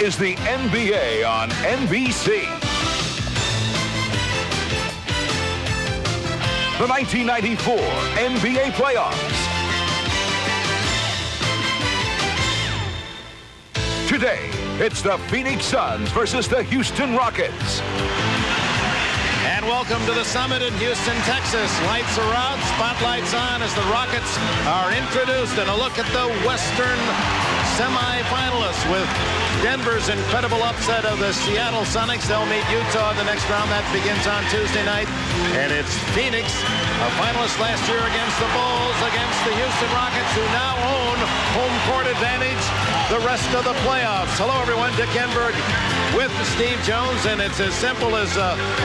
is the NBA on NBC. The 1994 NBA playoffs. Today, it's the Phoenix Suns versus the Houston Rockets. And welcome to the summit in Houston, Texas. Lights are out, spotlights on as the Rockets are introduced. And a look at the Western semifinalists with Denver's incredible upset of the Seattle Sonics. They'll meet Utah in the next round. That begins on Tuesday night. And it's Phoenix, a finalist last year against the Bulls, against the Houston Rockets, who now own home court advantage the rest of the playoffs. Hello, everyone. Dick Enberg with Steve Jones, and it's as simple as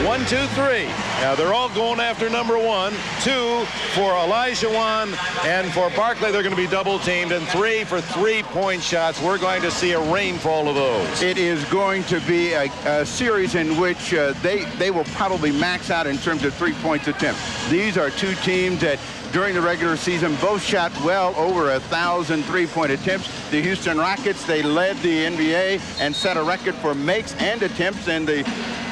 1, 2, 3. Now, they're all going after number 1. 2 for Olajuwon, and for Barkley, they're going to be double-teamed, and 3 for three-point shots. We're going to see a rainfall of those. It is going to be a series in which they will probably max out in terms of three-point attempts. These are two teams that during the regular season both shot well over 1,000 three-point attempts. The Houston Rockets, they led the NBA and set a record for makes and attempts, and the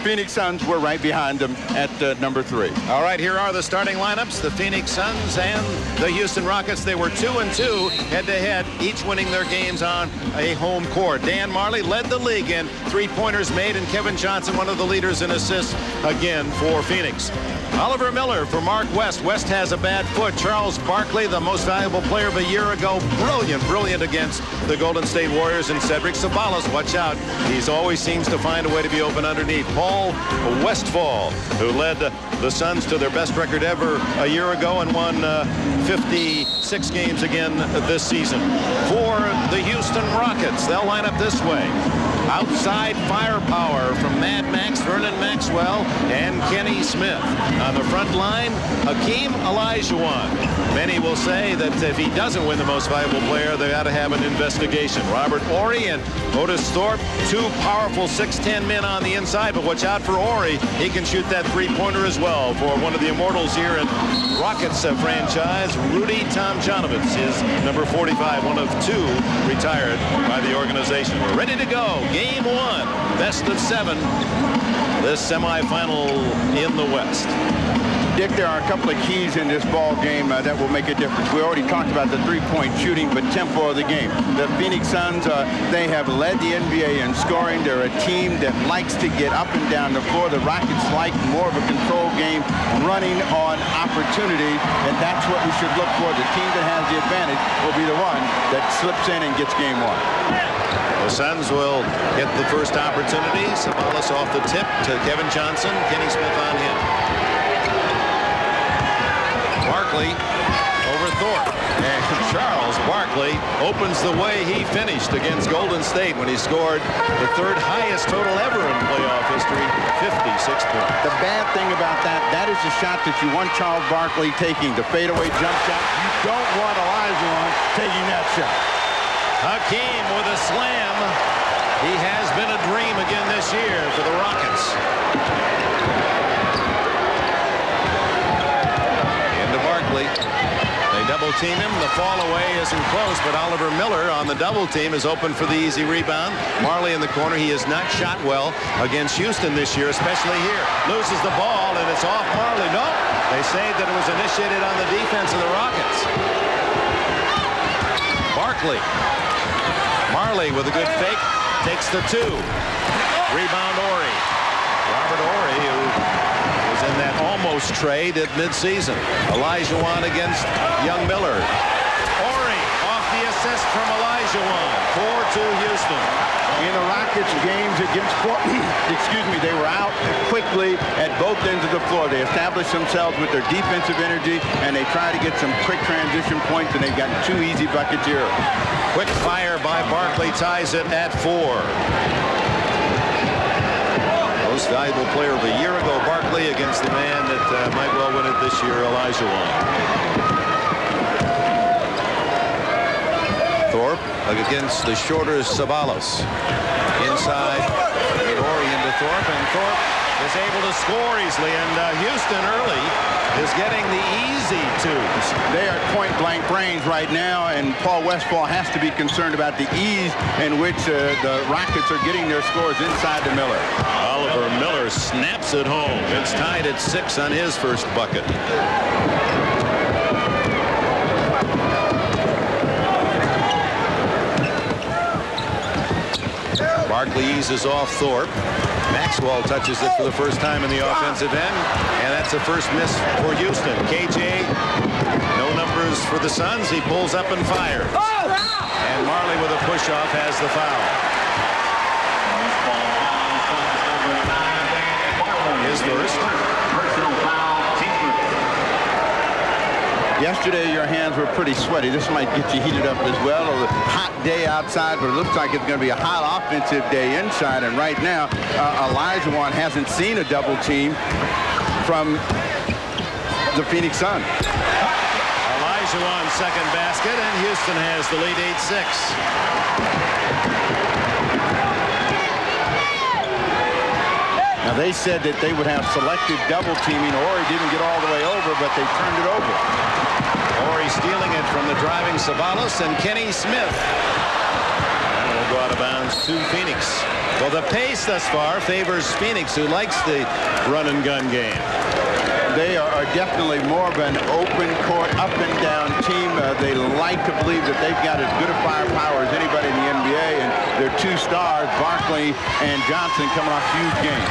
Phoenix Suns were right behind them at number 3. All right, here are the starting lineups. The Phoenix Suns and the Houston Rockets, they were 2-2 head-to-head, each winning their games on a home court. Dan Marley led the league in three-pointers made, and Kevin Johnson, one of the leaders in assists, again for Phoenix. Oliver Miller for Mark West. West has a bad foot. Charles Barkley, the most valuable player of a year ago. Brilliant against the Golden State Warriors. And Cedric Ceballos, watch out. He always seems to find a way to be open underneath. Paul Westphal, who led the Suns to their best record ever a year ago and won 56 games again this season. For the Houston Rockets, they'll line up this way. Outside firepower from Mad Max, Vernon Maxwell, and Kenny Smith. On the front line, Hakeem Olajuwon. Many will say that if he doesn't win the most valuable player, they ought to have an investigation. Robert Horry and Otis Thorpe, two powerful 6'10" men on the inside, but watch out for Horry. He can shoot that three-pointer as well for one of the immortals here in Rockets franchise. Rudy Tomjanovich is number 45, one of 2 retired by the organization. We're ready to go. Game 1, best of 7. This semifinal in the West. Dick, there are a couple of keys in this ball game that will make a difference. We already talked about the three-point shooting, but tempo of the game. The Phoenix Suns, they have led the NBA in scoring. They're a team that likes to get up and down the floor. The Rockets like more of a control game, running on opportunity, and that's what we should look for. The team that has the advantage will be the one that slips in and gets game 1. The Suns will get the first opportunity. Ceballos off the tip to Kevin Johnson. Kenny Smith on him. Barkley over Thorpe. And Charles Barkley opens the way he finished against Golden State when he scored the 3rd highest total ever in playoff history, 56 points. The bad thing about that is the shot that you want Charles Barkley taking, the fadeaway jump shot. You don't want Olajuwon taking that shot. Hakeem with a slam. He has been a dream again this year for the Rockets. Into Barkley. They double team him. The fall away isn't close, but Oliver Miller on the double team is open for the easy rebound. Marley in the corner. He has not shot well against Houston this year, especially here. Loses the ball, and it's off Marley. No, they say that it was initiated on the defense of the Rockets. Barkley. Marley with a good fake, takes the 2. Rebound Horry. Robert Horry, who was in that almost trade at midseason. Olajuwon against Young Miller. Horry off the assist from Olajuwon. 4-2 Houston. In the Rockets games against Portland, they were out quickly at both ends of the floor. They established themselves with their defensive energy, and they try to get some quick transition points, and they've gotten 2 easy buckets here. Quick fire by Barkley ties it at 4. Most valuable player of a year ago, Barkley, against the man that might well win it this year, Olajuwon. Thorpe against the shorter Ceballos. Inside, Horry into Thorpe, and Thorpe is able to score easily, and Houston early is getting the easy twos. They are at point-blank range right now, and Paul Westphal has to be concerned about the ease in which the Rockets are getting their scores inside to Miller. Oliver Miller snaps it home. It's tied at 6 on his first bucket. Barkley eases off Thorpe. Maxwell touches it for the first time in the offensive end, and that's the first miss for Houston. KJ, no numbers for the Suns. He pulls up and fires. And Marley with a push-off has the foul. His first. Yesterday, your hands were pretty sweaty. This might get you heated up as well. It was a hot day outside, but it looks like it's going to be a hot offensive day inside. And right now, Olajuwon hasn't seen a double team from the Phoenix Suns. Olajuwon's second basket, and Houston has the lead 8-6. Now, they said that they would have selective double teaming. Ori didn't get all the way over, but they turned it over. Ori stealing it from the driving Sabalos and Kenny Smith. And will go out of bounds to Phoenix. Well, the pace thus far favors Phoenix, who likes the run-and-gun game. They are definitely more of an open court, up and down team. They like to believe that they've got as good a firepower as anybody in the NBA, and their two stars, Barkley and Johnson, coming off huge games.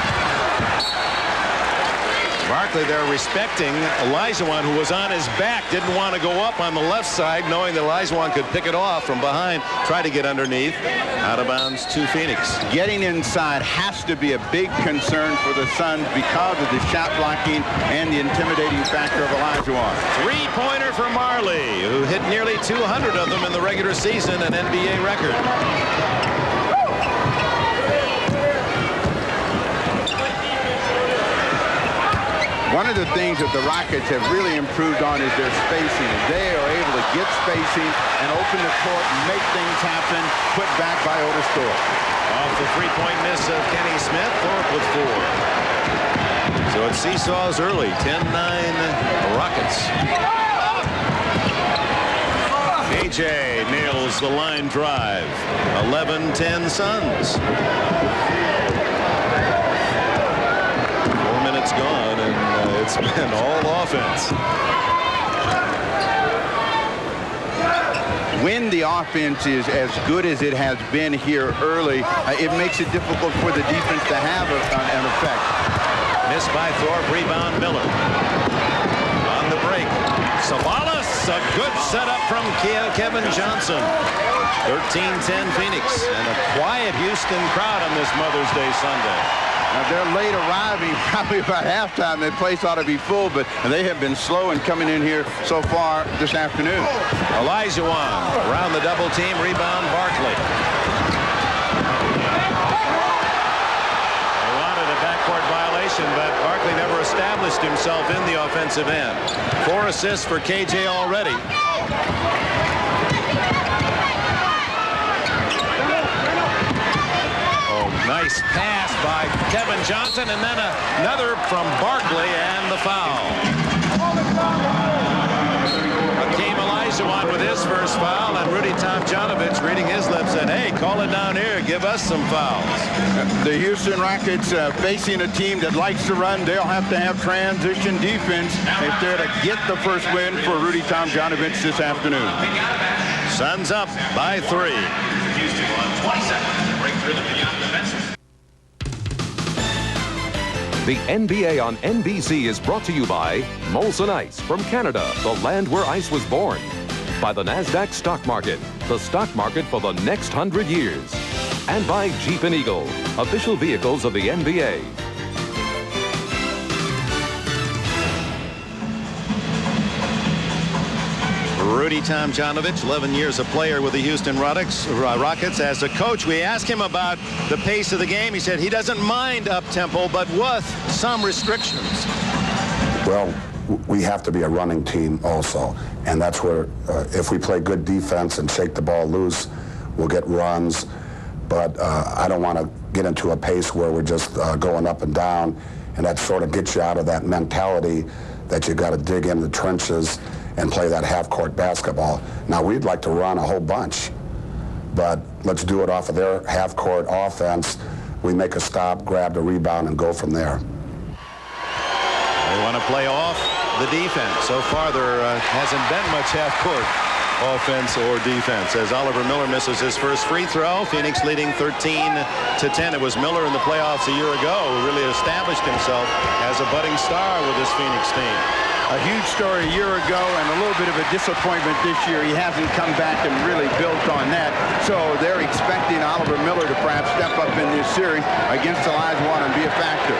Barkley, they're respecting Olajuwon, who was on his back, didn't want to go up on the left side, knowing that Olajuwon could pick it off from behind, try to get underneath. Out of bounds to Phoenix. Getting inside has to be a big concern for the Suns because of the shot blocking and the intimidating factor of Olajuwon. Three-pointer for Marley, who hit nearly 200 of them in the regular season, an NBA record. One of the things that the Rockets have really improved on is their spacing. They are able to get spacing and open the court and make things happen, put back by Otis Thorpe. Off the three-point miss of Kenny Smith, Thorpe with 4. So it seesaws early, 10-9 Rockets. KJ nails the line drive, 11-10 Suns. 4 minutes gone, and it's been all offense. When the offense is as good as it has been here early, it makes it difficult for the defense to have an effect. Missed by Thorpe, rebound Miller. On the break, Sabalos, a good setup from Kevin Johnson. 13-10 Phoenix, and a quiet Houston crowd on this Mother's Day Sunday. Now, they're late arriving, probably about halftime. The place ought to be full, but they have been slow in coming in here so far this afternoon. Olajuwon around the double team, rebound Barkley. They wanted a backcourt violation, but Barkley never established himself in the offensive end. 4 assists for KJ already. Nice pass by Kevin Johnson, and then another from Barkley, and the foul. Hakeem Olajuwon with his first foul, and Rudy Tomjanovich reading his lips said, hey, call it down here, give us some fouls. The Houston Rockets facing a team that likes to run. They'll have to have transition defense if they're to get the first win for Rudy Tomjanovich this afternoon. Suns up by 3. Houston on 22nd to break through the beyond defense. The NBA on NBC is brought to you by Molson Ice from Canada, the land where ice was born. By the NASDAQ Stock Market, the stock market for the next 100 years. And by Jeep and Eagle, official vehicles of the NBA. Rudy Tomjanovich, 11 years a player with the Houston Rockets. As a coach, we asked him about the pace of the game. He said he doesn't mind up-tempo, but with some restrictions. Well, we have to be a running team also, and that's where if we play good defense and shake the ball loose, we'll get runs. But I don't want to get into a pace where we're just going up and down And that sort of gets you out of that mentality that you got to dig in the trenches and play that half-court basketball. Now, we'd like to run a whole bunch, but let's do it off of their half-court offense. We make a stop, grab the rebound, and go from there. They want to play off the defense. So far, there hasn't been much half-court offense or defense. As Oliver Miller misses his first free throw, Phoenix leading 13-10. It was Miller in the playoffs a year ago who really established himself as a budding star with this Phoenix team. A huge story a year ago and a little bit of a disappointment this year. He hasn't come back and really built on that. So they're expecting Oliver Miller to perhaps step up in this series against Olajuwon and be a factor.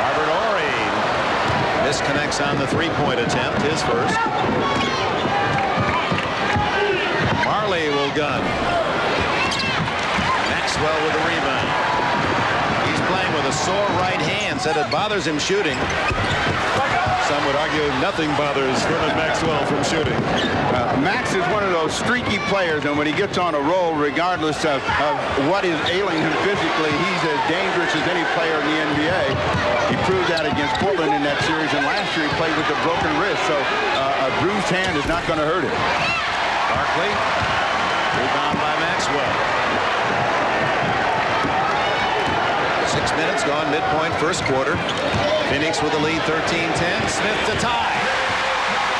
Robert Horry misconnects on the three-point attempt, his first. Marley will gun. Maxwell with the rebound. He's playing with a sore right hand, said it bothers him shooting. Some would argue nothing bothers Vernon Maxwell from shooting. Max is one of those streaky players, and when he gets on a roll, regardless of what is ailing him physically, he's as dangerous as any player in the NBA. He proved that against Portland in that series, and last year he played with a broken wrist, so a bruised hand is not going to hurt him. Barkley, rebound by Maxwell. 6 minutes gone, midpoint first quarter. Phoenix with the lead 13-10. Smith to tie.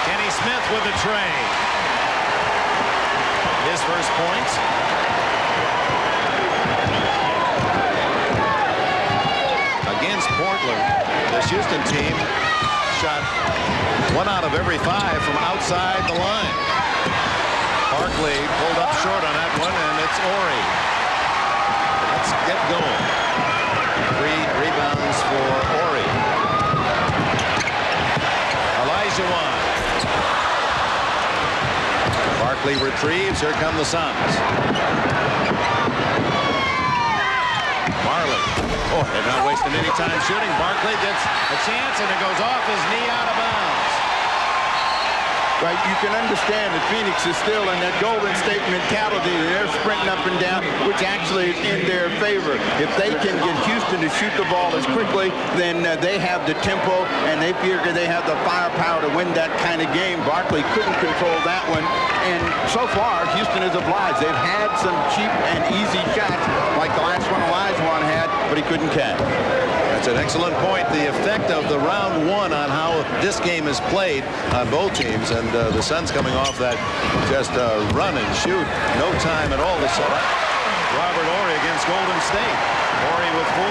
Kenny Smith with the tray. His first point. Against Portland, this Houston team shot 1 out of every 5 from outside the line. Barkley pulled up short on that one, and it's Horry. Let's get going. 3 rebounds for Horry. Olajuwon. Barkley retrieves. Here come the Suns. Marley. Oh, they're not wasting any time shooting. Barkley gets a chance, and it goes off his knee out of bounds. Right, you can understand that Phoenix is still in that Golden State mentality. They're sprinting up and down, which actually is in their favor. If they can get Houston to shoot the ball as quickly, then they have the tempo, and they figure they have the firepower to win that kind of game. Barkley couldn't control that one, and so far, Houston is obliged. They've had some cheap and easy shots, like the last one Olajuwon had, but he couldn't catch. That's an excellent point. The effect of the round 1 on how this game is played on both teams, and the Suns coming off that just run and shoot. No time at all to set up. Robert Horry against Golden State. Horry with 4.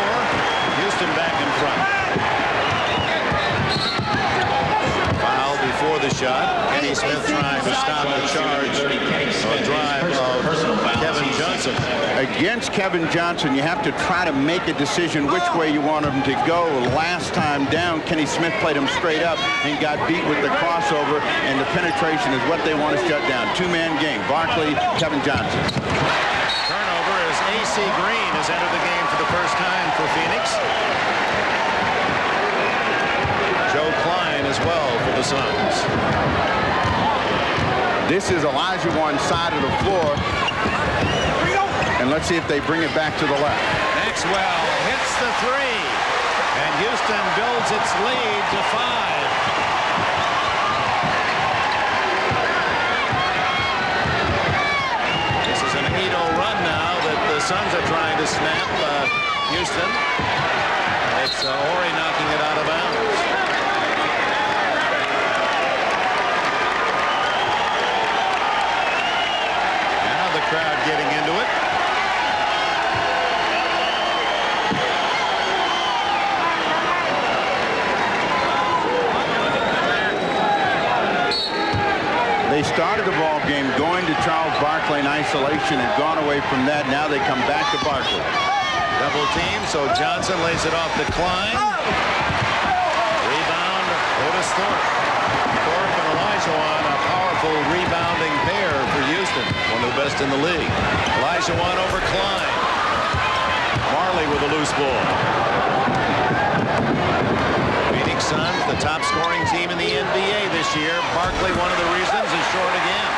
Houston back in front. Foul before the shot. Kenny Smith trying to stop the charge or drive of Kevin Johnson. Against Kevin Johnson, you have to try to make a decision which way you want him to go. Last time down, Kenny Smith played him straight up and got beat with the crossover, and the penetration is what they want to shut down. 2-man game. Barkley, Kevin Johnson. Turnover as A.C. Green has entered the game for the first time for Phoenix. Joe Klein as well for the Suns. This is Olajuwon's side of the floor. And let's see if they bring it back to the left. Maxwell hits the 3. And Houston builds its lead to 5. This is an 8-0 run now that the Suns are trying to snap. Houston. It's Horry knocking it out of bounds. Now the crowd getting into it. They started the ball game going to Charles Barkley in isolation and gone away from that. Now they come back to Barkley. Double team, so Johnson lays it off to Klein. Rebound, Otis Thorpe. Thorpe and Olajuwon, a powerful rebounding pair for Houston. One of the best in the league. Olajuwon over Klein. Marley with a loose ball. Phoenix Suns, the top scoring team in the NBA this year. Barkley, one of the reasons, is short again.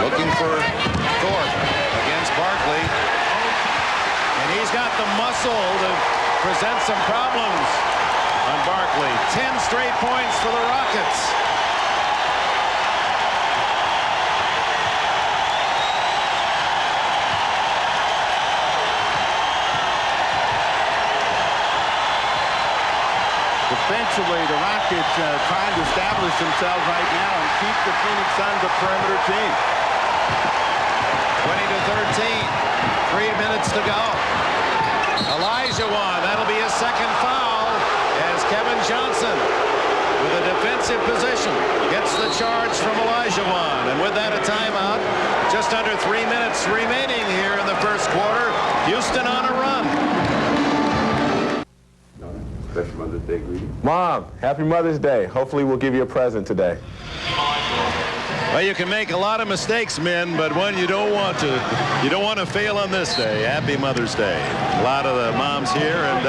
Looking for the muscle to present some problems on Barkley. 10 straight points for the Rockets. Defensively, the Rockets trying to establish themselves right now and keep the Phoenix Suns a perimeter team. 20-13. 3 minutes to go. Elijah, that'll be his second foul as Kevin Johnson, with a defensive position, gets the charge from Elijah. And with that, a timeout. Just under 3 minutes remaining here in the first quarter. Houston on a run. Special Mother's Day greeting. Mom, happy Mother's Day. Hopefully we'll give you a present today. Well, you can make a lot of mistakes, men, but one you don't want to. You don't want to fail on this day. Happy Mother's Day. A lot of the moms here, and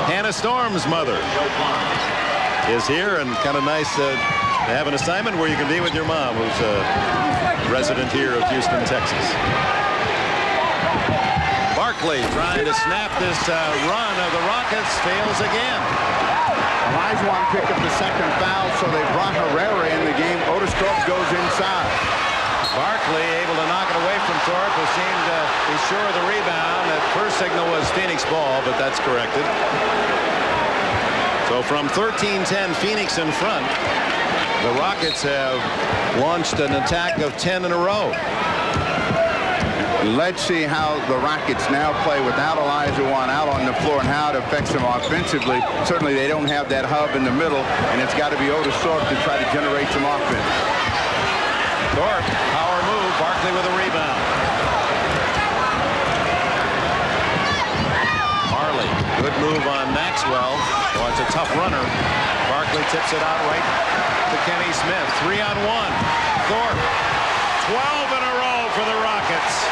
Hannah Storm's mother is here, and kind of nice to have an assignment where you can be with your mom, who's a resident here of Houston, Texas. Barkley trying to snap this run of the Rockets, fails again. Elijah picked up the second foul, so they brought Herrera in the game. Otis Thorpe goes inside. Barkley able to knock it away from Thorpe, who seemed to be sure of the rebound. That first signal was Phoenix ball, but that's corrected. So from 13-10, Phoenix in front. The Rockets have launched an attack of 10 in a row. Let's see how the Rockets now play without Elijah out on the floor and how it affects them offensively. Certainly they don't have that hub in the middle, and it's got to be Otis Thorpe to try to generate some offense. Thorpe, power move, Barkley with a rebound. Marley, good move on Maxwell. Oh, it's a tough runner. Barkley tips it out right to Kenny Smith. 3-on-1. Thorpe, 12 in a row for the Rockets.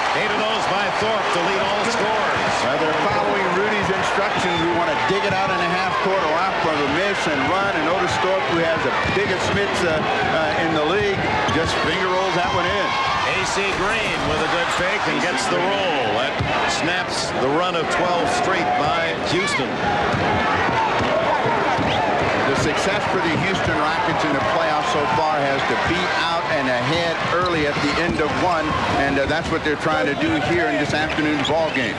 8 of those by Thorpe to lead all scorers. They're following Rudy's instructions. We want to dig it out in the half court or out for the miss and run. And Otis Thorpe, who has the biggest mitts in the league, just finger rolls that one in. AC Green with a good fake and gets the roll. That snaps the run of 12 straight by Houston. The success for the Houston Rockets in the playoffs so far has to beat out and ahead early at the end of one, and that's what they're trying to do here in this afternoon's ball game.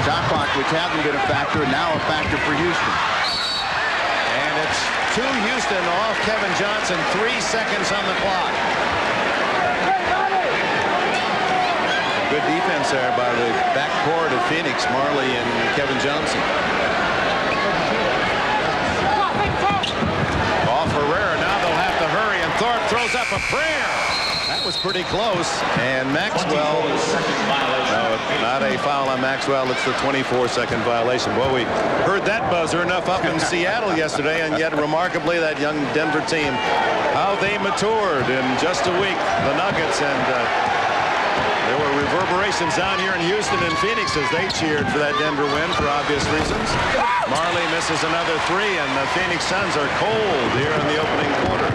Shot clock, which hasn't been a factor, now a factor for Houston. And it's to Houston off Kevin Johnson, 3 seconds on the clock. Good defense there by the backcourt of Phoenix, Marley and Kevin Johnson. Off Herrera, now they'll have to hurry, and Thorpe throws up a prayer. That was pretty close, and Maxwell, no, not a foul on Maxwell, it's the 24-second violation. Well, we heard that buzzer enough up in Seattle yesterday, and yet remarkably that young Denver team, how they matured in just a week, the Nuggets, and there were reverberations down here in Houston and Phoenix as they cheered for that Denver win for obvious reasons. Marley misses another 3, and the Phoenix Suns are cold here in the opening quarter.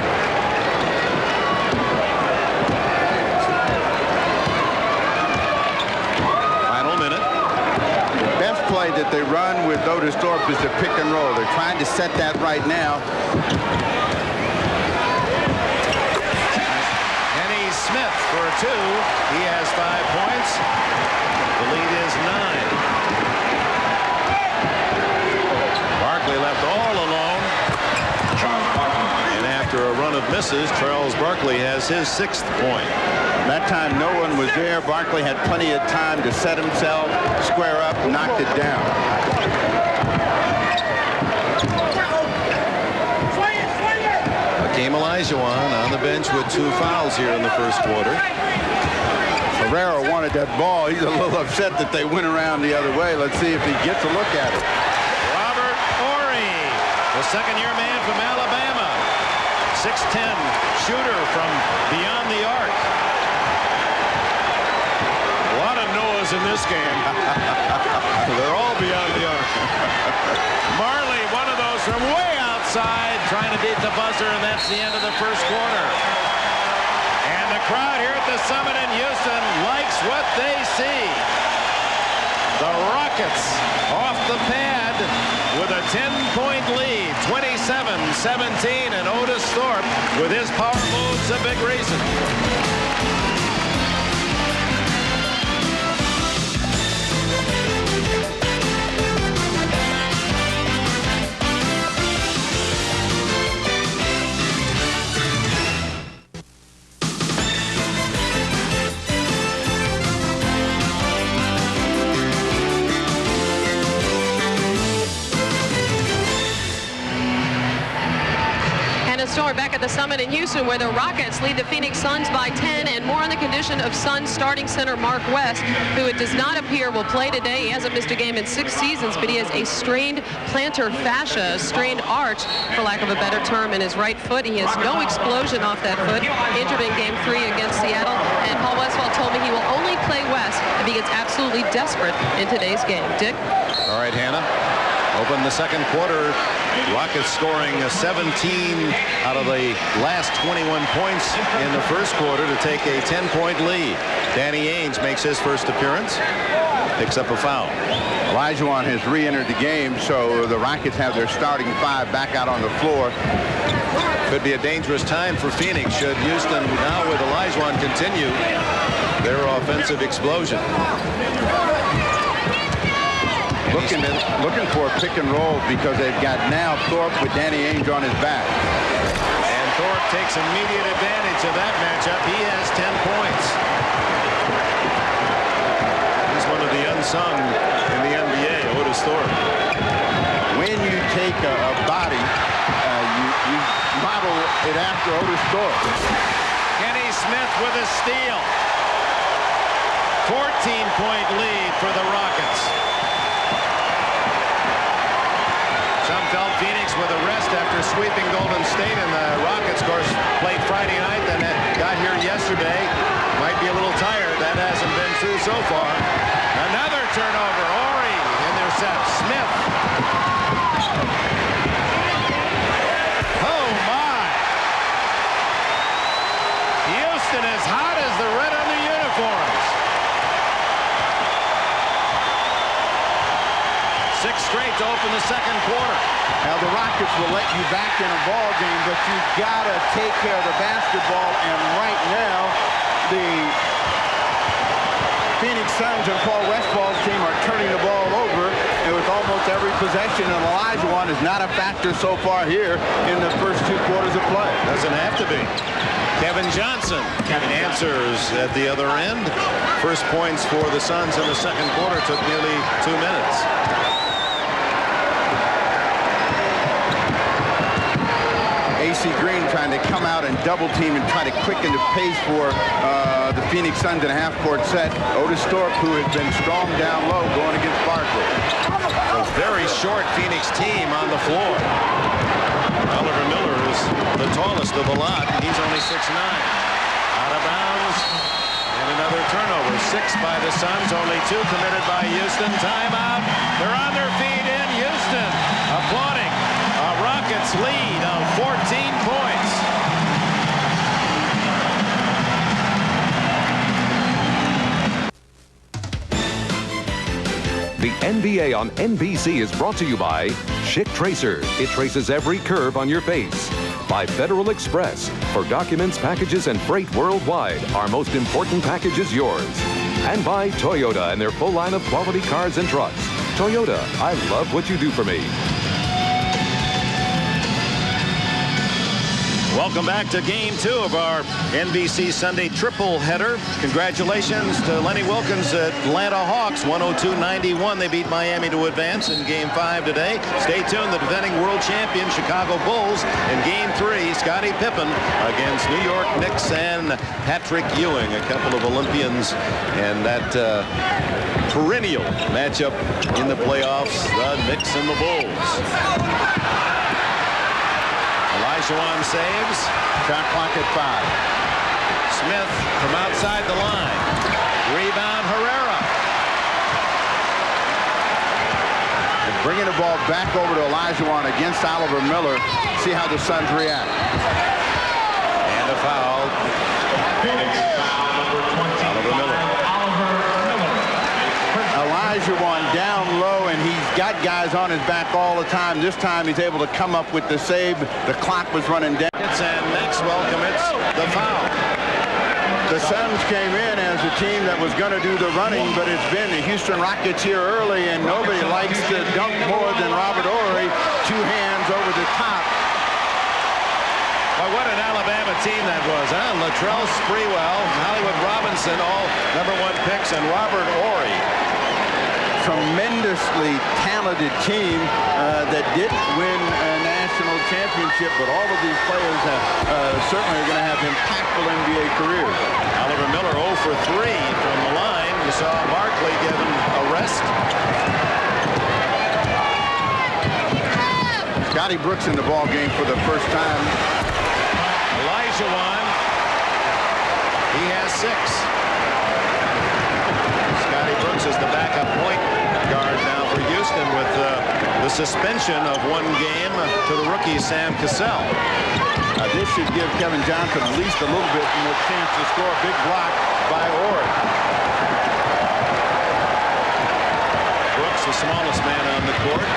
Final minute. The best play that they run with Otis Thorpe is the pick and roll. They're trying to set that right now. Smith for 2. He has 5 points. The lead is 9. Barkley left all alone. And after a run of misses, Charles Barkley has his 6th point. That time no one was there. Barkley had plenty of time to set himself, square up, and knocked it down. Hakeem Olajuwon on the bench with 2 fouls here in the first quarter. Herrera wanted that ball. He's a little upset that they went around the other way. Let's see if he gets a look at it. Robert Horry, the second-year man from Alabama. 6'10", shooter from beyond the arc. A lot of Noahs in this game. They're all beyond the arc. Marley, one of those from way outside, trying to beat the buzzer, and that's the end of the first quarter. And the crowd here at the Summit in Houston likes what they see. The Rockets off the pad with a 10-point lead, 27-17, and Otis Thorpe with his power moves a big reason. We're back at the Summit in Houston, where the Rockets lead the Phoenix Suns by 10, and more on the condition of Suns starting center Mark West, who it does not appear will play today. He hasn't missed a game in 6 seasons, but he has a strained plantar fascia, a strained arch, for lack of a better term, in his right foot. He has no explosion off that foot, injured in Game 3 against Seattle, and Paul Westphal told me he will only play West if he gets absolutely desperate in today's game. Dick? All right, Hannah. Open the second quarter. Rockets scoring 17 out of the last 21 points in the first quarter to take a 10-point lead. Danny Ainge makes his first appearance, picks up a foul. Olajuwon has re-entered the game, so the Rockets have their starting 5 back out on the floor. Could be a dangerous time for Phoenix should Houston, now with Olajuwon, continue their offensive explosion. Looking for a pick and roll because they've got now Thorpe with Danny Ainge on his back. And Thorpe takes immediate advantage of that matchup. He has 10 points. He's one of the unsung in the NBA, Otis Thorpe. When you take a body, you model it after Otis Thorpe. Kenny Smith with a steal. 14-point lead for the Rockets. Some felt Phoenix with a rest after sweeping Golden State, and the Rockets, of course, played Friday night, then got here yesterday. Might be a little tired. That hasn't been true so far. Another turnover. Ori intercepts Smith. Oh, my. Houston is hot as the red on the uniforms. 6 straight to open the second quarter. Now the Rockets will let you back in a ball game, but you've got to take care of the basketball. And right now, the Phoenix Suns and Paul Westphal's team are turning the ball over, and with almost every possession, and Olajuwon is not a factor so far here in the first 2 quarters of play. Doesn't have to be. Kevin Johnson answers at the other end. First points for the Suns in the second quarter took nearly 2 minutes. AC Green trying to come out and double team and try to quicken the pace for the Phoenix Suns in a half-court set. Otis Thorpe, who has been strong down low, going against Barkley. A very short Phoenix team on the floor. Oliver Miller is the tallest of the lot, and he's only 6'9". Out of bounds, and another turnover. 6 by the Suns, only 2 committed by Houston. Timeout. They're on their feet in Houston, applauding a Rockets lead of 14 points. The NBA on NBC is brought to you by Schick Tracer. It traces every curve on your face. By Federal Express. For documents, packages, and freight worldwide, our most important package is yours. And by Toyota and their full line of quality cars and trucks. Toyota, I love what you do for me. Welcome back to Game 2 of our NBC Sunday triple header. Congratulations to Lenny Wilkins' Atlanta Hawks, 102-91. They beat Miami to advance in Game 5 today. Stay tuned, the defending world champion Chicago Bulls in Game 3. Scottie Pippen against New York Knicks and Patrick Ewing, a couple of Olympians, and that perennial matchup in the playoffs, the Knicks and the Bulls. Olajuwon saves. Shot clock at 5. Smith from outside the line. Rebound, Herrera. And bringing the ball back over to Olajuwon against Oliver Miller. See how the Suns react. And a foul. Olajuwon down low, and he's got guys on his back all the time. This time he's able to come up with the save. The clock was running down. And Maxwell commits the foul. The Suns came in as a team that was going to do the running, but it's been the Houston Rockets here early, and nobody likes to dunk more than Robert Horry. 2 hands over the top. Well, what an Alabama team that was, huh? Latrell Sprewell, Hollywood Robinson, all #1 picks, and Robert Horry. Tremendously talented team that didn't win a national championship, but all of these players certainly are going to have impactful NBA careers. Oliver Miller 0 for 3 from the line. You saw Barkley give him a rest. Scotty Brooks in the ball game for the first time. Olajuwon, he has 6. Scotty Brooks is the backup point guard now for Houston with the suspension of 1 game to the rookie Sam Cassell. This should give Kevin Johnson at least a little bit more chance to score. A big block by Horry. Brooks, the smallest man on the court.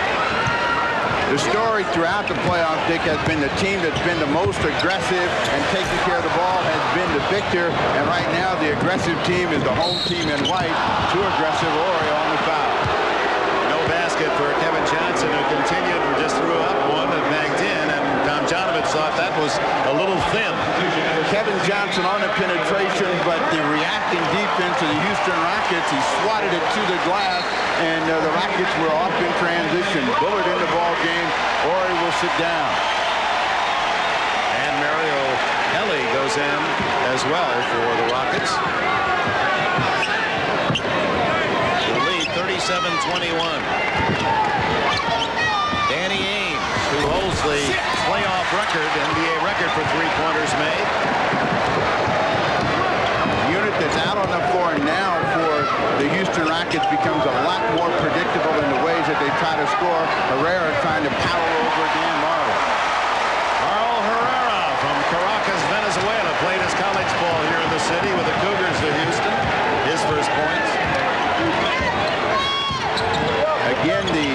The story throughout the playoff, Dick, has been the team that's been the most aggressive and taking care of the ball has been the victor. And right now, the aggressive team is the home team in white. Too aggressive, Horry on the foul. No basket for Kevin Johnson, who continued and just threw up one and bagged in. And Tom Jonovich thought that was a little thin. Kevin Johnson on the penetration, but the reacting defense of the Houston Rockets, he swatted it to the glass, and the Rockets were off in transition. Bullard in the ball game. Horry will sit down. And Mario Elie goes in as well for the Rockets. The lead 37-21. Danny Ainge, who holds the playoff record, NBA record for 3-pointers made. Unit that's out on the floor now for the Houston Rockets becomes a lot more predictable in the ways that they try to score. Herrera trying to power over Dan Marley. Carl Herrera from Caracas, Venezuela, played his college ball here in the city with the Cougars of Houston. His first points. Again, the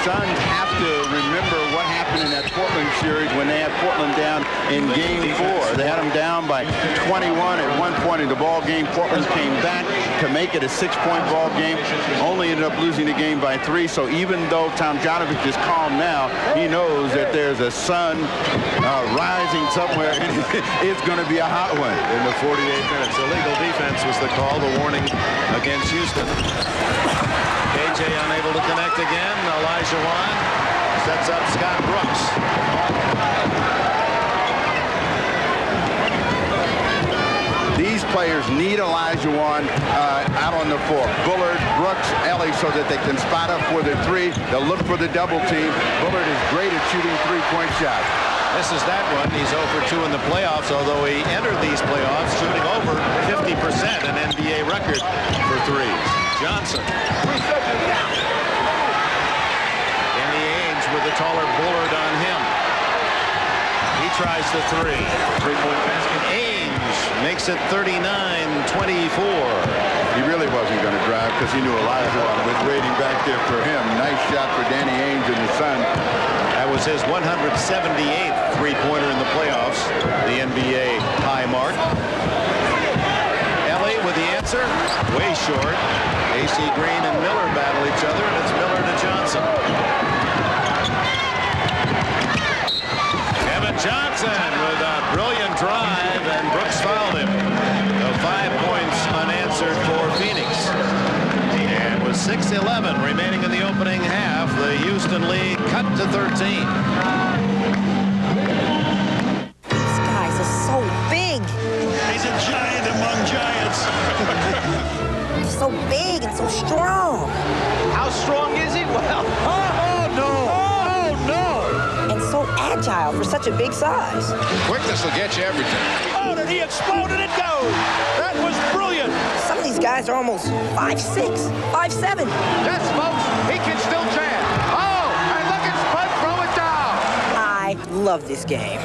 Suns have to remember what happened in that Portland series when they had Portland down in Game 4. They had them down by 21 at one point in the ball game. Portland came back to make it a 6-point ball game. Only ended up losing the game by 3. So even though Tom Jonovich is calm now, he knows that there's a sun rising somewhere, and it's going to be a hot one in the 48 minutes. Illegal defense was the call, the warning against Houston. KJ unable to connect again. Olajuwon sets up Scott Brooks. These players need Olajuwon out on the floor. Bullard, Brooks, Elie, so that they can spot up for the 3. They'll look for the double team. Bullard is great at shooting 3-point shots. This is that one. He's 0 for 2 in the playoffs, although he entered these playoffs shooting over 50%, an NBA record for 3s. Johnson. Danny Ainge with the taller Bullard on him. He tries the 3. 3-point basket. Ainge makes it 39-24. He really wasn't going to drive because he knew Olajuwon was waiting back there for him. Nice shot for Danny Ainge and the Suns. That was his 178th three-pointer in the playoffs, the NBA high mark. Elie with the answer, way short. AC Green and Miller battle each other, and it's Miller to Johnson. Kevin Johnson with a brilliant drive, and Brooks fouled him. So 5 points unanswered for Phoenix. And with 6:11 remaining in the opening half, the Houston lead cut to 13. These guys are so big. He's a giant among giants. So big and so strong. How strong is he? Well, no. And so agile for such a big size. Quickness will get you everything. Oh, and he exploded and goes. That was brilliant. Some of these guys are almost 5'6", 5'7". Yes, folks, he can still jam. Oh, and look at Spud throw it down. I love this game.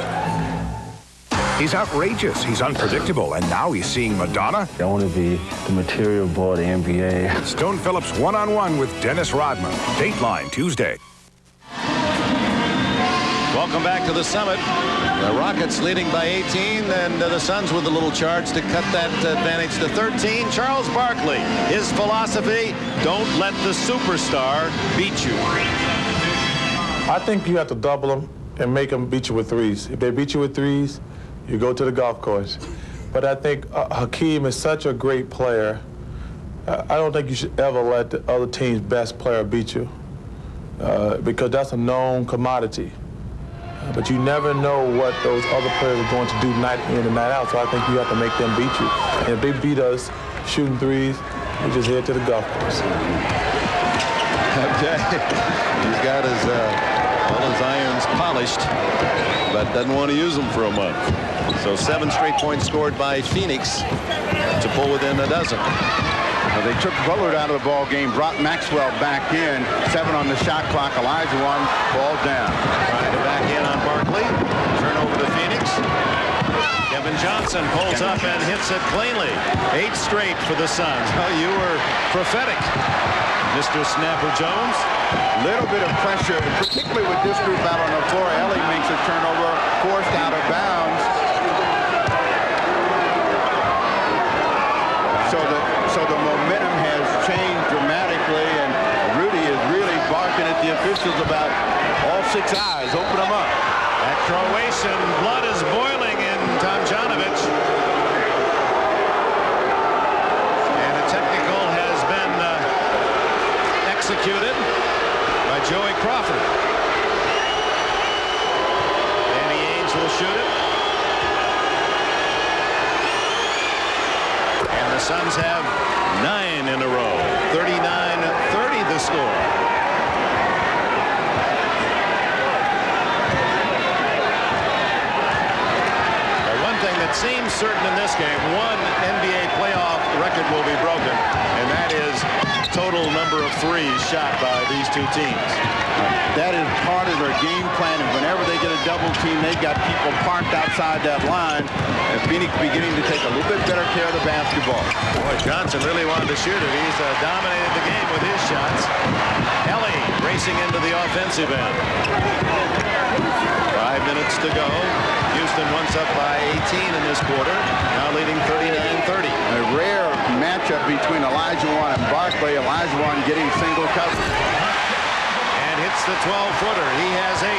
He's outrageous, he's unpredictable, and now he's seeing Madonna. I want to be the material boy of the NBA. Stone Phillips one-on-one with Dennis Rodman. Dateline Tuesday. Welcome back to the Summit. The Rockets leading by 18, and the Suns with a little charge to cut that advantage to 13. Charles Barkley, his philosophy, don't let the superstar beat you. I think you have to double them and make them beat you with threes. If they beat you with threes, you go to the golf course. But I think Hakeem is such a great player. I don't think you should ever let the other team's best player beat you because that's a known commodity. But you never know what those other players are going to do night in and night out, so I think you have to make them beat you. And if they beat us shooting threes, we just head to the golf course. Okay. He's got all his irons polished, but doesn't want to use them for a month. So 7 straight points scored by Phoenix to pull within a dozen. They took Bullard out of the ball game, brought Maxwell back in. 7 on the shot clock. Olajuwon falls down. Trying to back in on Barkley. Turnover to Phoenix. Kevin Johnson pulls up and hits it cleanly. 8 straight for the Suns. Oh, you were prophetic, Mr. Snapper Jones. Little bit of pressure, particularly with this group out on the floor. Ellie makes a turnover, forced out of bounds. So the momentum has changed dramatically, and Rudy is really barking at the officials about all 6 eyes. Open them up. That Croatian blood is boiling in Tomjanovich. And a technical has been executed by Joey Crawford. Danny Ainge will shoot it. And the Suns have 9 in a row. 39-30 the score. That seems certain in this game. One NBA playoff record will be broken, and that is total number of threes shot by these two teams. That is part of their game plan, and whenever they get a double team, they've got people parked outside that line, and Phoenix beginning to take a little bit better care of the basketball. Boy, Johnson really wanted to shoot it. He's dominated the game with his shots. Ellie racing into the offensive end. 5 minutes to go. Houston once up by 18 in this quarter, now leading 39-30. A rare matchup between Olajuwon and Barkley. Olajuwon getting single coverage. And hits the 12-footer. He has 8.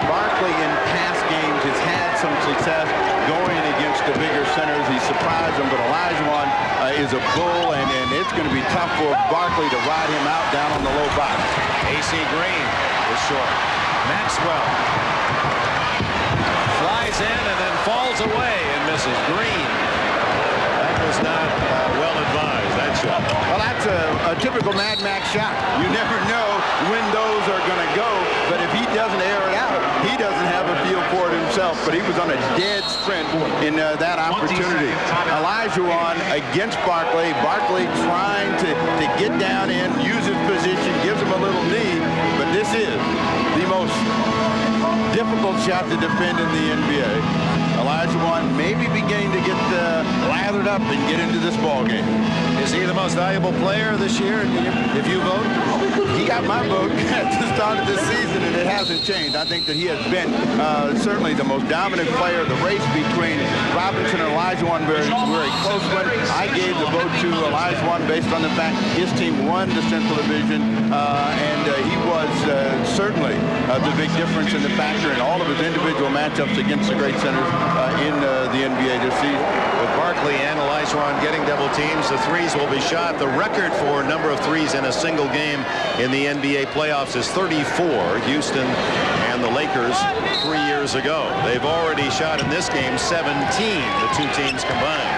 Barkley in past games has had some success going against the bigger centers. He surprised them, but Olajuwon is a bull, and it's going to be tough for Barkley to ride him out down on the low box. AC Green is short. Maxwell flies in and then falls away and misses. Green. That was not well advised, that shot. Well, that's a typical Mad Max shot. You never know when those are going to go, but if he doesn't air it out, he doesn't have a feel for it himself. But he was on a dead sprint in that opportunity. Olajuwon against Barkley. Barkley trying to get down in, use his position, gives him a little knee, but this is the most difficult shot to defend in the NBA. Olajuwon maybe beginning to get lathered up and get into this ball game. Is he the most valuable player this year if you vote? He got my vote at the start of this season, and it hasn't changed. I think that he has been certainly the most dominant player. The race between Robinson and Olajuwon, very close one. I gave the vote to Olajuwon based on the fact his team won the Central Division, and he was certainly the big difference in the factor in all of his individual matchups against the great centers in the NBA this season. With Barkley and Olajuwon getting double teams, the threes will be shot. The record for number of threes in a single game in the NBA playoffs is 34. Houston and the Lakers 3 years ago. They've already shot in this game 17, the two teams combined.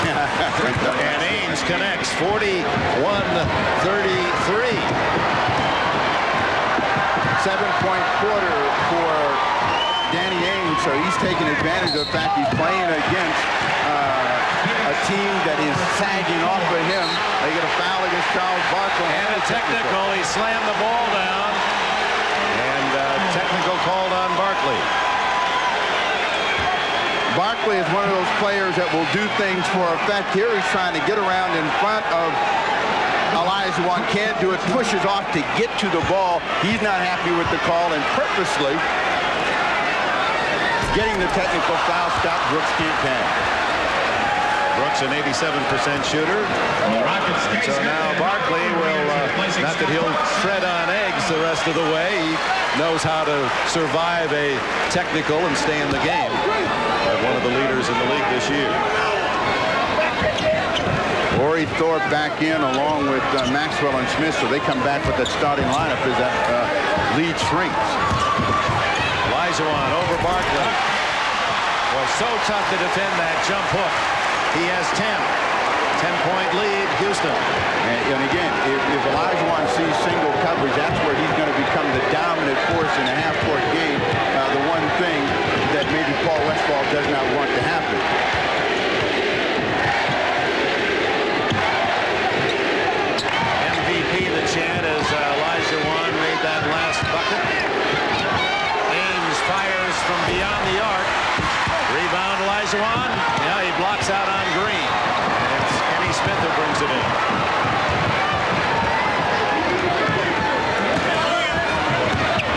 And Ainge connects 41-33. 7-point quarter for Danny Ainge, so he's taking advantage of the fact he's playing against a team that is sagging off of him. They get a foul against Charles Barkley. And a technical. He slammed the ball down. And technical called on Barkley. Barkley is one of those players that will do things for effect. Here he's trying to get around in front of Olajuwon. Can't do it. Pushes off to get to the ball. He's not happy with the call and purposely getting the technical foul. Scott Brooks can't pass. Brooks an 87% shooter. So now Barkley will, not that he'll tread on eggs the rest of the way. He knows how to survive a technical and stay in the game. One of the leaders in the league this year. Corey Thorpe back in along with Maxwell and Smith, so they come back with the starting lineup as that lead shrinks. Olajuwon over Barkley. Was so tough to defend that jump hook. He has 10. 10-point lead, Houston. And again, if Olajuwon sees single coverage, that's where he's going to become the dominant force in a half-court game. The one thing that maybe Paul Westphal does not want to happen. MVP, the chant, as Olajuwon made that last bucket. Ames fires from beyond the arc. Rebound, Olajuwon. Yeah, he blocks out on Green. And it's Kenny Smith who brings it in.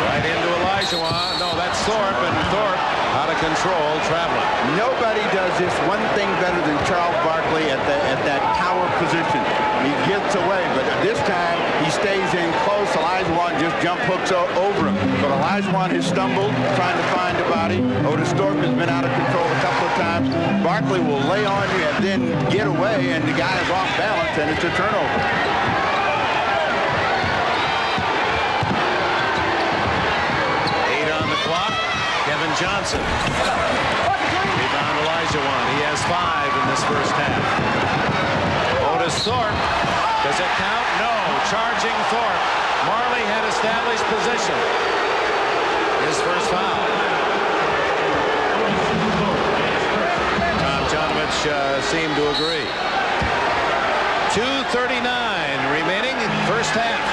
Right into Olajuwon. No, that's Thorpe, and Thorpe out of control, traveling. Nobody does this one thing better than Charles Barkley at that power position. He gets away, but this time he stays in close. Olajuwon just jump hooks over him. But Olajuwon has stumbled trying to find a body. Otis Thorpe has been out of control a couple of times. Barkley will lay on you and then get away, and the guy is off balance, and it's a turnover. Kevin Johnson. Rebound Olajuwon. He has 5 in this first half. Otis Thorpe. Does it count? No. Charging Thorpe. Marley had established position. His first foul. Tom Janovich seemed to agree. 2:39 remaining first half.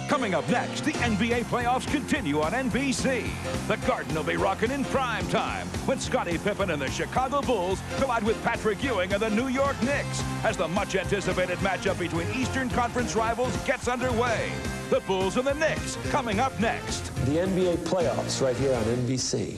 Coming up next, the NBA playoffs continue on NBC. The Garden will be rocking in prime time when Scottie Pippen and the Chicago Bulls collide with Patrick Ewing and the New York Knicks as the much-anticipated matchup between Eastern Conference rivals gets underway. The Bulls and the Knicks coming up next. The NBA playoffs right here on NBC.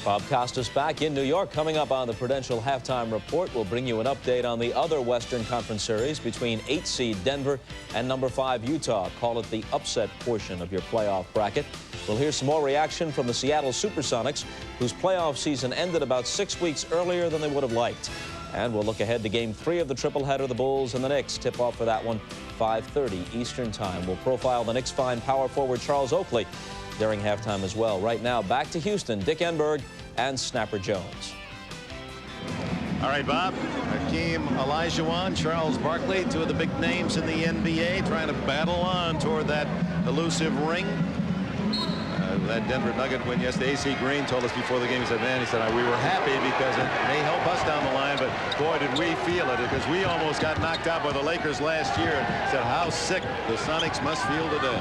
Bob Costas back in New York. Coming up on the Prudential Halftime Report, we'll bring you an update on the other Western Conference series between 8 seed Denver and number 5 Utah. Call it the upset portion of your playoff bracket. We'll hear some more reaction from the Seattle Supersonics, whose playoff season ended about 6 weeks earlier than they would have liked. And we'll look ahead to Game 3 of the tripleheader, the Bulls and the Knicks. Tip-off for that one, 5:30 Eastern Time. We'll profile the Knicks' fine power forward Charles Oakley during halftime as well. Right now, back to Houston, Dick Enberg and Snapper Jones. All right, Bob. Hakeem Olajuwon, Charles Barkley, 2 of the big names in the NBA, trying to battle on toward that elusive ring. That Denver Nugget win yesterday. AC Green told us before the game, he said, we were happy because it may help us down the line, but boy, did we feel it, because we almost got knocked out by the Lakers last year. And said how sick the Sonics must feel today.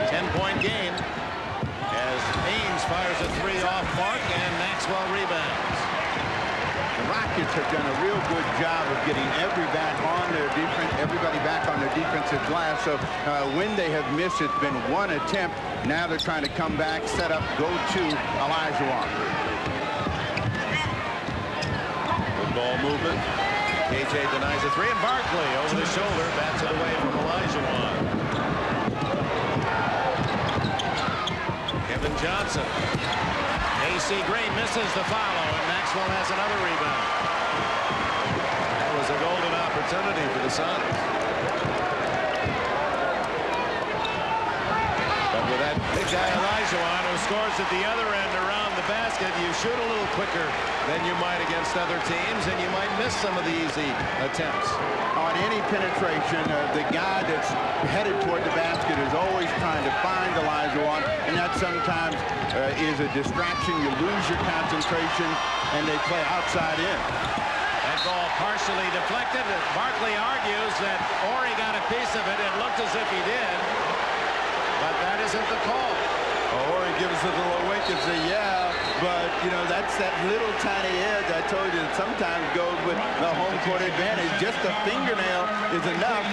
10-point game as Ames fires a 3 off mark and Maxwell rebounds. The Rockets have done a real good job of getting everybody back on their defensive glass. So when they have missed, it's been one attempt. Now they're trying to come back, set up, go to Olajuwon. Good ball movement. KJ denies a 3, and Barkley over the shoulder bats it away from Olajuwon. Kevin Johnson. AC Green misses the follow, and Maxwell has another rebound. That was a golden opportunity for the Sonics. But with that big guy Olajuwon, who's scores at the other end around the basket, you shoot a little quicker than you might against other teams, and you might miss some of the easy attempts. On any penetration, the guy that's headed toward the basket is always trying to find Olajuwon, and that sometimes is a distraction. You lose your concentration, and they play outside in. That ball partially deflected. Barkley argues that Ori got a piece of it. It looked as if he did, but that isn't the call. Ori gives a little wink and say, yeah, but, you know, that's that little tiny edge I told you that sometimes goes with the home court advantage. Just a fingernail is enough.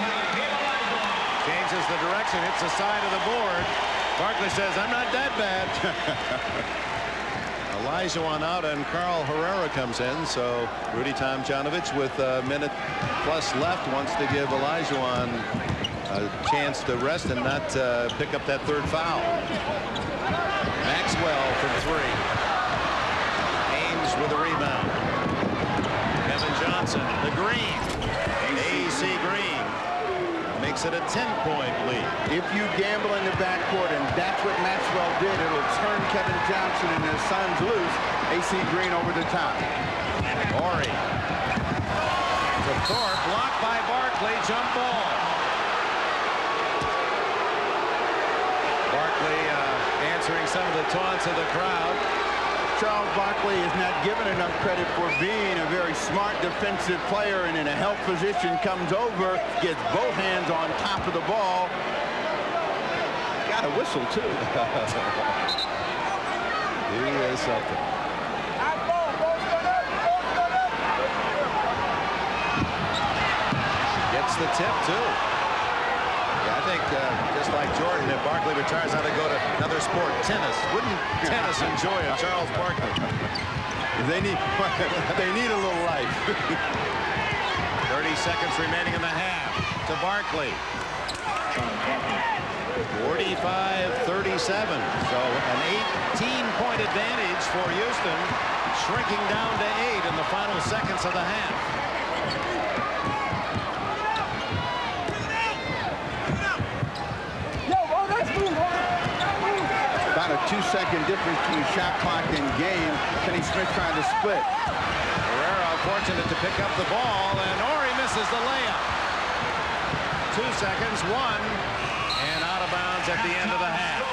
Changes the direction, hits the side of the board. Barkley says, I'm not that bad. Olajuwon out, and Carl Herrera comes in, so Rudy Tomjanovich with a minute plus left wants to give Olajuwon a chance to rest and not pick up that third foul. Maxwell from three. Ames with a rebound. Kevin Johnson, the green. AC Green makes it a 10-point lead. If you gamble in the backcourt, and that's what Maxwell did, it'll turn Kevin Johnson and his Suns loose. AC Green over the top. Ori to Thorpe, blocked by Barkley, jump ball. Barkley answering some of the taunts of the crowd. Charles Barkley is not given enough credit for being a very smart defensive player, and in a help position comes over, gets both hands on top of the ball. Got a whistle too. He is something. Gets the tip too. I think just like Jordan, if Barkley retires, how to go to another sport, tennis. Wouldn't tennis enjoy a Charles Barkley? They need a little life. 30 seconds remaining in the half to Barkley. 45-37. So an 18-point advantage for Houston, shrinking down to 8 in the final seconds of the half. About a 2-second difference between shot clock and game. Kenny Smith trying to split. Herrera fortunate to pick up the ball, and Ori misses the layup. 2 seconds, 1, and out of bounds at the end of the half.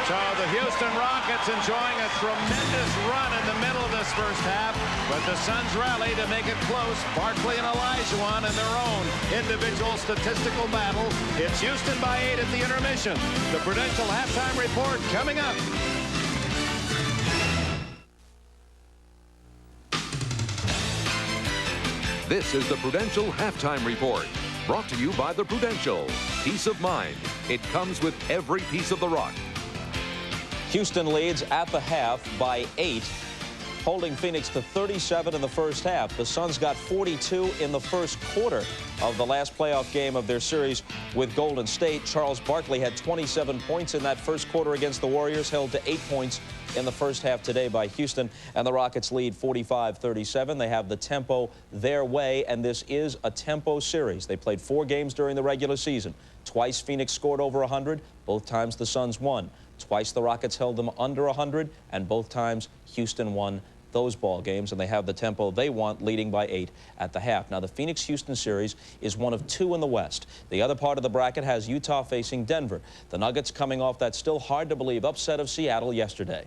So the Houston Rockets enjoying a tremendous run in the middle of this first half, but the Suns rally to make it close. Barkley and Olajuwon in their own individual statistical battle. It's Houston by 8 at the intermission. The Prudential halftime report coming up. This is the Prudential halftime report, brought to you by the Prudential. Peace of mind. It comes with every piece of the rock. Houston leads at the half by 8, holding Phoenix to 37 in the first half. The Suns got 42 in the first quarter of the last playoff game of their series with Golden State. Charles Barkley had 27 points in that first quarter against the Warriors, held to 8 points in the first half today by Houston, and the Rockets lead 45-37. They have the tempo their way, and this is a tempo series. They played 4 games during the regular season. Twice Phoenix scored over 100. Both times the Suns won. Twice the Rockets held them under 100, and both times Houston won those ball games, and they have the tempo they want, leading by 8 at the half. Now, the Phoenix-Houston series is one of 2 in the West. The other part of the bracket has Utah facing Denver. The Nuggets coming off that still hard-to-believe upset of Seattle yesterday.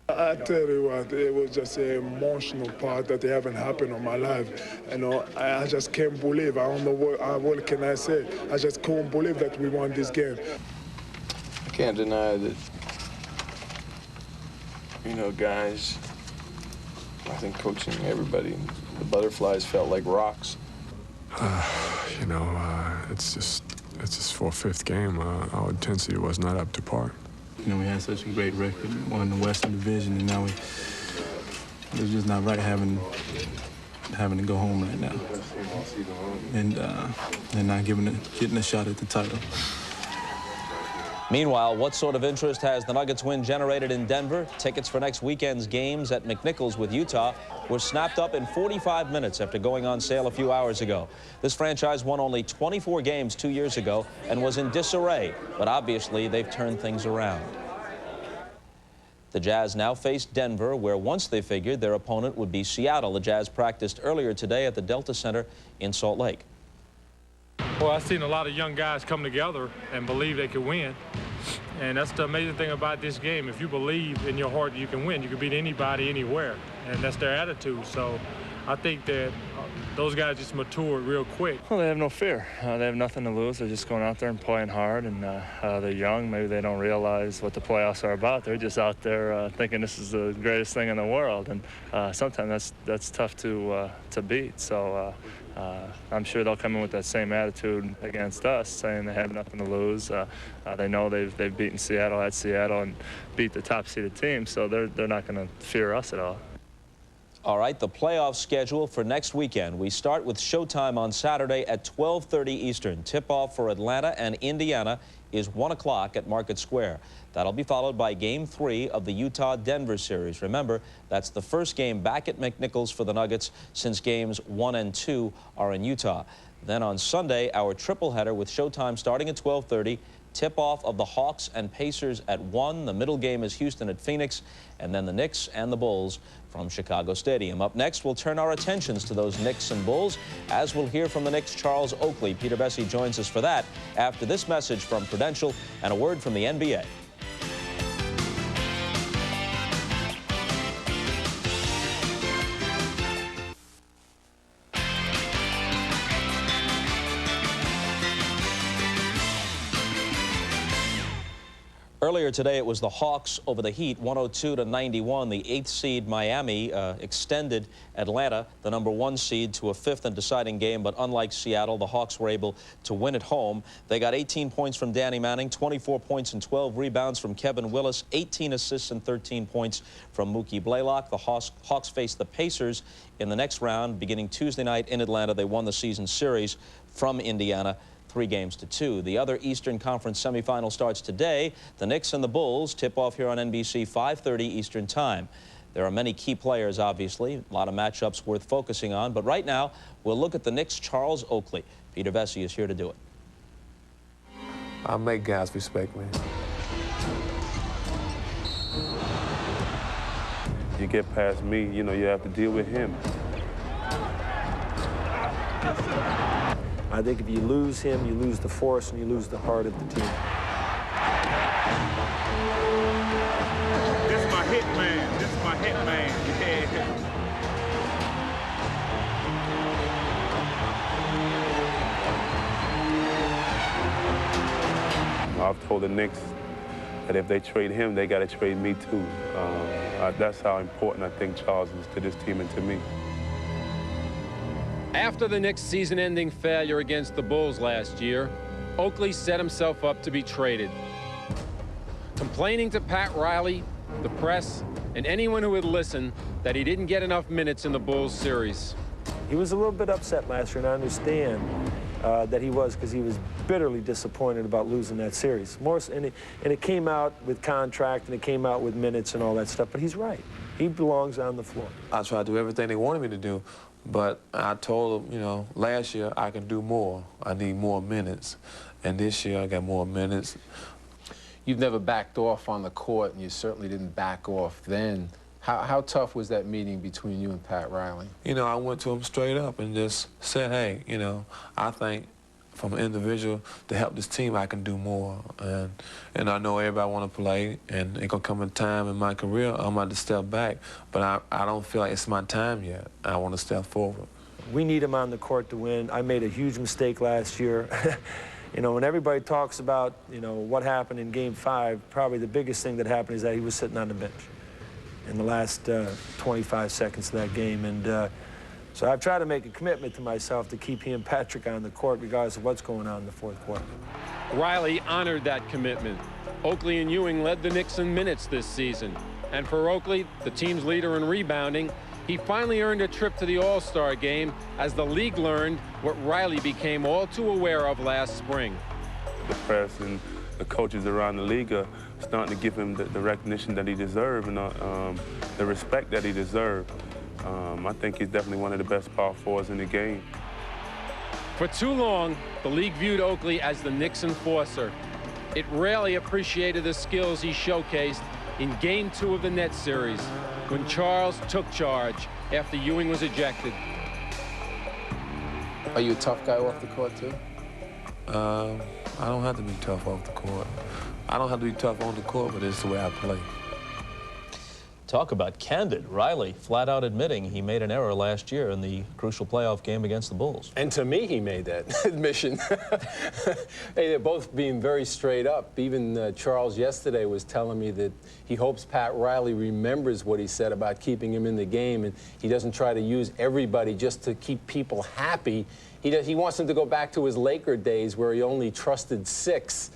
I tell you what, it was just an emotional part that haven't happened in my life. You know, I just can't believe. I don't know what can I say. I just couldn't believe that we won this game. I can't deny that, you know, guys, I think coaching everybody, the butterflies felt like rocks. You know, it's just for a 5th game. Our intensity was not up to par. You know, we had such a great record, won the Western Division, and now it was just not right having to go home right now, and not getting a shot at the title. Meanwhile, what sort of interest has the Nuggets win generated in Denver? Tickets for next weekend's games at McNichols with Utah were snapped up in 45 minutes after going on sale a few hours ago. This franchise won only 24 games 2 years ago and was in disarray, but obviously they've turned things around. The Jazz now face Denver, where once they figured their opponent would be Seattle. The Jazz practiced earlier today at the Delta Center in Salt Lake. Well, I've seen a lot of young guys come together and believe they can win. And that's the amazing thing about this game. If you believe in your heart you can win, you can beat anybody, anywhere. And that's their attitude. So I think that those guys just matured real quick. Well, they have no fear. They have nothing to lose. They're just going out there and playing hard. And they're young. Maybe they don't realize what the playoffs are about. They're just out there thinking this is the greatest thing in the world. And sometimes that's tough to beat. So I'm sure they'll come in with that same attitude against us, saying they have nothing to lose. They know they've beaten Seattle at Seattle and beat the top-seeded team, so they're not going to fear us at all. All right, the playoff schedule for next weekend. We start with showtime on Saturday at 12:30 Eastern. Tip-off for Atlanta and Indiana is 1 o'clock at Market Square. That'll be followed by Game 3 of the Utah-Denver series. Remember, that's the first game back at McNichols for the Nuggets since Games 1 and 2 are in Utah. Then on Sunday, our triple header with showtime starting at 12:30. Tip-off of the Hawks and Pacers at 1. The middle game is Houston at Phoenix, and then the Knicks and the Bulls from Chicago Stadium. Up next, we'll turn our attentions to those Knicks and Bulls, as we'll hear from the Knicks' Charles Oakley. Peter Bessie joins us for that after this message from Prudential and a word from the NBA. Earlier today, it was the Hawks over the Heat, 102-91. The 8th seed Miami extended Atlanta, the #1 seed, to a 5th and deciding game. But unlike Seattle, the Hawks were able to win at home. They got 18 points from Danny Manning, 24 points and 12 rebounds from Kevin Willis, 18 assists and 13 points from Mookie Blaylock. The Hawks faced the Pacers in the next round, beginning Tuesday night in Atlanta. They won the season series from Indiana, 3-2. The other Eastern Conference semifinal starts today. The Knicks and the Bulls tip off here on NBC, 5:30 Eastern Time. There are many key players, obviously, a lot of matchups worth focusing on. But right now, we'll look at the Knicks' Charles Oakley. Peter Bessie is here to do it. I make guys respect me. You get past me, you know, you have to deal with him. I think if you lose him, you lose the force and you lose the heart of the team. This is my hit man. This is my hit man. I've told the Knicks that if they trade him, they got to trade me too. That's how important I think Charles is to this team and to me. After the Knicks' season-ending failure against the Bulls last year, Oakley set himself up to be traded. Complaining to Pat Riley, the press, and anyone who would listen that he didn't get enough minutes in the Bulls series. He was a little bit upset last year, and I understand that he was, because he was bitterly disappointed about losing that series. And it came out with contract, and it came out with minutes and all that stuff, but he's right. He belongs on the floor. I tried to do everything they wanted me to do. But I told them, you know, last year I can do more. I need more minutes. And this year I got more minutes. You've never backed off on the court, and you certainly didn't back off then. How tough was that meeting between you and Pat Riley? You know, I went to him straight up and just said, hey, you know, I think from an individual to help this team, I can do more. And I know everybody want to play, and it's going to come a time in my career I'm going to step back, but I don't feel like it's my time yet. I want to step forward. We need him on the court to win. I made a huge mistake last year. You know, when everybody talks about, you know, what happened in Game 5, probably the biggest thing that happened is that he was sitting on the bench in the last 25 seconds of that game. And so I've tried to make a commitment to myself to keep he and Patrick on the court regardless of what's going on in the fourth quarter. Riley honored that commitment. Oakley and Ewing led the Knicks in minutes this season. And for Oakley, the team's leader in rebounding, he finally earned a trip to the All-Star game as the league learned what Riley became all too aware of last spring. The press and the coaches around the league are starting to give him the recognition that he deserves and the respect that he deserves. I think he's definitely one of the best power forwards in the game. For too long, the league viewed Oakley as the Knicks enforcer. It rarely appreciated the skills he showcased in Game 2 of the Nets series when Charles took charge after Ewing was ejected. Are you a tough guy off the court, too? I don't have to be tough off the court. I don't have to be tough on the court, but it's the way I play. Talk about candid. Riley flat out admitting he made an error last year in the crucial playoff game against the Bulls. And to me, he made that admission. Hey, they're both being very straight up. Even Charles yesterday was telling me that he hopes Pat Riley remembers what he said about keeping him in the game, and he doesn't try to use everybody just to keep people happy. He wants him to go back to his Laker days where he only trusted 6.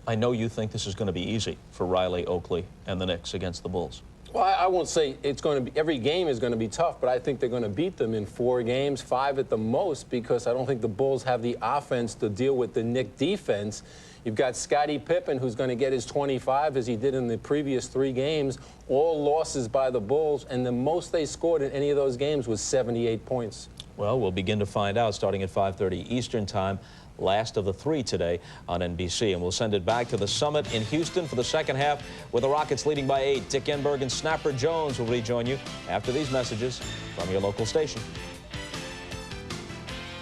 I know you think this is going to be easy for Riley, Oakley, and the Knicks against the Bulls. Well, I won't say it's going to be, every game is going to be tough, but I think they're going to beat them in 4 games, 5 at the most, because I don't think the Bulls have the offense to deal with the Knick defense. You've got Scottie Pippen, who's going to get his 25, as he did in the previous 3 games, all losses by the Bulls, and the most they scored in any of those games was 78 points. Well, we'll begin to find out starting at 5:30 Eastern Time. Last of the 3 today on NBC. And we'll send it back to the Summit in Houston for the second half with the Rockets leading by 8. Dick Enberg and Snapper Jones will rejoin you after these messages from your local station.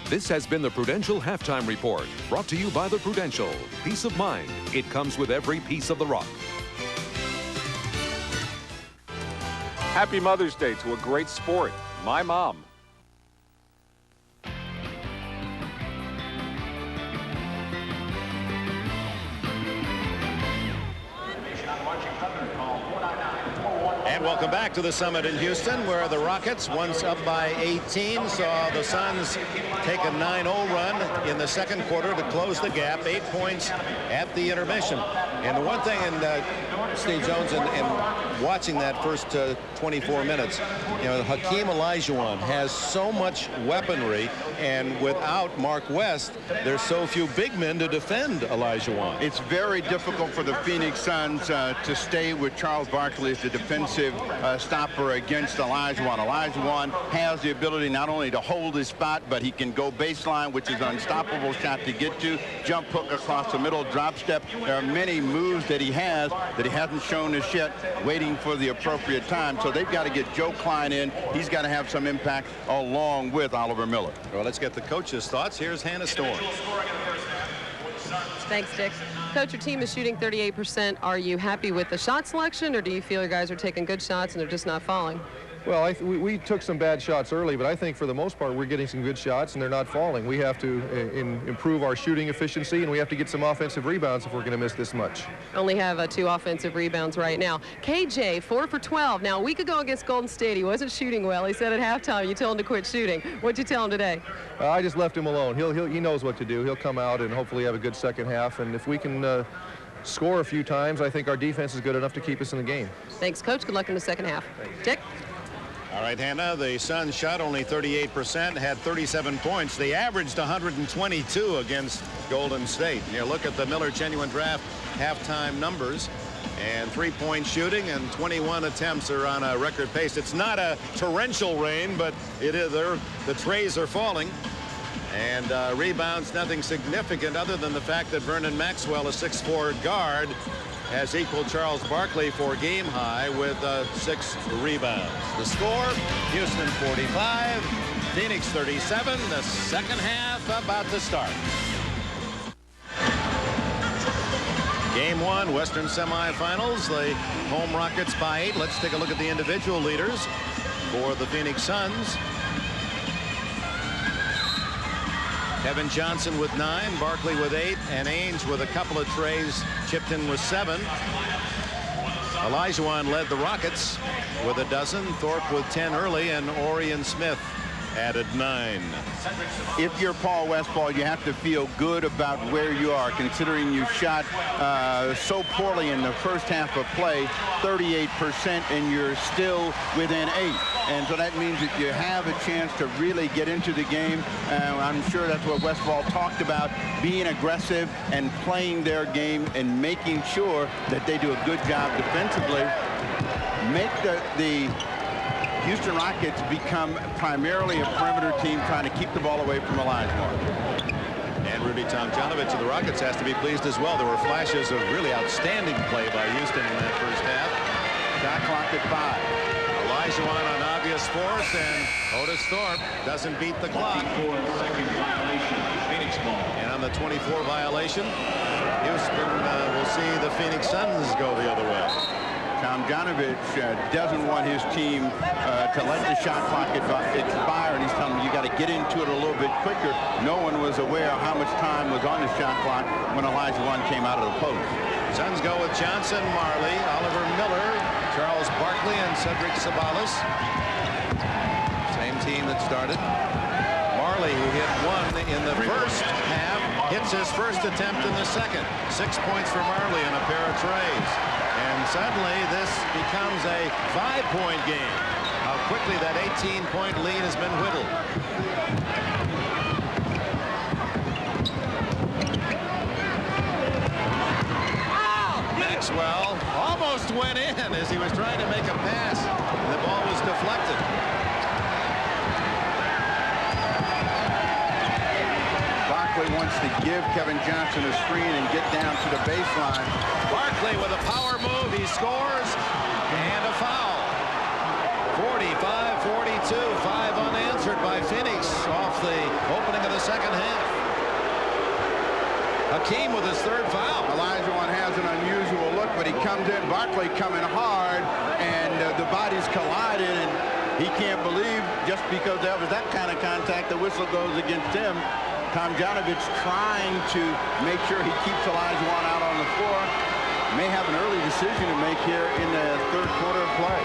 This has been the Prudential Halftime Report, brought to you by the Prudential. Peace of mind. It comes with every piece of the rock. Happy Mother's Day to a great sport, my mom. And welcome back to the Summit in Houston, where the Rockets, once up by 18, saw the Suns take a 9-0 run in the second quarter to close the gap, 8 points at the intermission. And the one thing, Steve Jones, and watching that first 24 minutes, you know, Hakeem Olajuwon has so much weaponry, and without Mark West, there's so few big men to defend Olajuwon. It's very difficult for the Phoenix Suns to stay with Charles Barkley as the defensive stopper against Olajuwon. Olajuwon has the ability not only to hold his spot, but he can go baseline, which is an unstoppable shot to get to, jump hook across the middle, drop step. There are many moves that he has that he hasn't shown us yet, waiting for the appropriate time. So they've got to get Joe Klein in. He's got to have some impact along with Oliver Miller. Well, let's get the coach's thoughts. Here's Hannah Storm. Thanks, Dick. Coach, your team is shooting 38%. Are you happy with the shot selection, or do you feel your guys are taking good shots and they're just not falling? Well, we took some bad shots early, but I think for the most part we're getting some good shots and they're not falling. We have to improve our shooting efficiency, and we have to get some offensive rebounds if we're going to miss this much. Only have 2 offensive rebounds right now. KJ, 4 for 12. Now, a week ago against Golden State, he wasn't shooting well. He said at halftime you told him to quit shooting. What'd you tell him today? I just left him alone. He knows what to do. He'll come out and hopefully have a good second half, and if we can score a few times, I think our defense is good enough to keep us in the game. Thanks, Coach. Good luck in the second half. Dick? All right, Hannah, the Suns shot only 38%, had 37 points. They averaged 122 against Golden State. You look at the Miller Genuine Draft halftime numbers, and 3-point shooting and 21 attempts are on a record pace. It's not a torrential rain, but it is. The trays are falling. And rebounds, nothing significant other than the fact that Vernon Maxwell, a 6'4" guard, has equaled Charles Barkley for game high with 6 rebounds. The score, Houston 45, Phoenix 37. The second half about to start. Game 1, Western semifinals. The home Rockets by 8. Let's take a look at the individual leaders for the Phoenix Suns. Kevin Johnson with 9, Barkley with 8, and Ainge with a couple of trays, chipped in with 7. Olajuwon led the Rockets with 12, Thorpe with 10 early, and Orion Smith added 9. If you're Paul Westphal, you have to feel good about where you are, considering you shot so poorly in the first half of play, 38%, and you're still within 8. And so that means that you have a chance to really get into the game. I'm sure that's what Westphal talked about, being aggressive and playing their game and making sure that they do a good job defensively. Make the Houston Rockets become primarily a perimeter team trying to keep the ball away from Olajuwon. And Rudy Tomjanovich of the Rockets has to be pleased as well. There were flashes of really outstanding play by Houston in that first half. Shot clock at 5. Olajuwon on obvious force, and Otis Thorpe doesn't beat the clock. Phoenix ball. And on the 24 violation, Houston will see the Phoenix Suns go the other way. Tomjanovich doesn't want his team to let the shot clock expire, and he's telling them you got to get into it a little bit quicker. No one was aware of how much time was on the shot clock when Olajuwon came out of the post. Suns go with Johnson, Marley, Oliver Miller, Charles Barkley, and Cedric Sabalas. Same team that started. Marley, who hit one in the first half, hits his first attempt in the second. 6 points for Marley and a pair of treys. And suddenly this becomes a 5-point game. How quickly that 18-point lead has been whittled. Maxwell almost went in as he was trying to make a pass, and the ball was deflected. Barkley wants to give Kevin Johnson a screen and get down to the baseline. Barkley with a power move. He scores, and a foul. 45-42, 5 unanswered by Phoenix off the opening of the second half. Hakeem with his third foul. Olajuwon has an unusual look, but he comes in. Barkley coming hard, and the bodies collided, and he can't believe just because there was that kind of contact, the whistle goes against him. Tomjanovich trying to make sure he keeps Olajuwon out on the floor. May have an early decision to make here in the third quarter of play.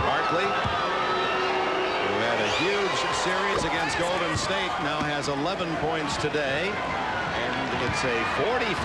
Barkley, who had a huge series against Golden State, now has 11 points today, and it's a 45